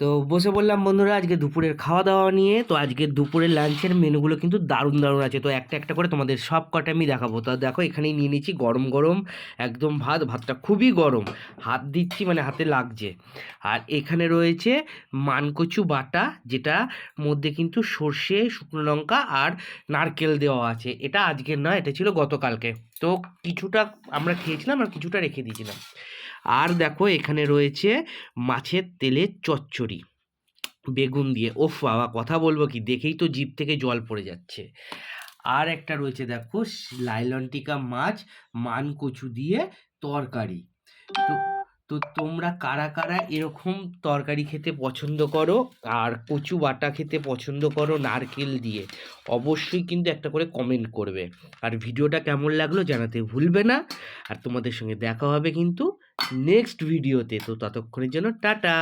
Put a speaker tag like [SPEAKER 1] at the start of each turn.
[SPEAKER 1] তো বসে বললাম বন্ধুরা আজকে দুপুরের খাওয়া দাওয়া নিয়ে। তো আজকে দুপুরের লাঞ্চের মেনুগুলো কিন্তু দারুণ দারুণ আছে। তো একটা একটা করে তোমাদের সব কটা আমি দেখাবো। তো দেখো এখানেই নিয়ে নিচ্ছি গরম গরম একদম ভাতটা খুবই গরম, হাত দিচ্ছি মানে হাতে লাগছে। আর এখানে রয়েছে মানকচু বাটা, যেটা মধ্যে কিন্তু সর্ষে, শুকনো লঙ্কা আর নারকেল দেওয়া আছে। এটা আজকের নয়, এটা ছিল গতকালকে। তো কিছুটা আমরা খেয়েছিলাম আর কিছুটা রেখে দিয়েছিলাম। আর দেখো এখানে রয়েছে মাছের তেলের চচ্চড়ি বেগুন দিয়ে। ওফ বাবা, কথা বলবো কি, দেখেই তো জিভ থেকে জল পড়ে যাচ্ছে। আর একটা রয়েছে দেখো লাইলন টিকা মাছ মান কচু দিয়ে তরকারি। তো তো তোমরা কারা কারা এরকম তরকারি খেতে পছন্দ করো আর কচু বাটা খেতে পছন্দ করো নারকেল দিয়ে, অবশ্যই কিন্তু একটা করে কমেন্ট করবে। আর ভিডিওটা কেমন লাগলো জানাতে ভুলবে না। আর তোমাদের সঙ্গে দেখা হবে কিন্তু নেক্সট ভিডিওতে। তো ততক্ষণের জন্য টাটা।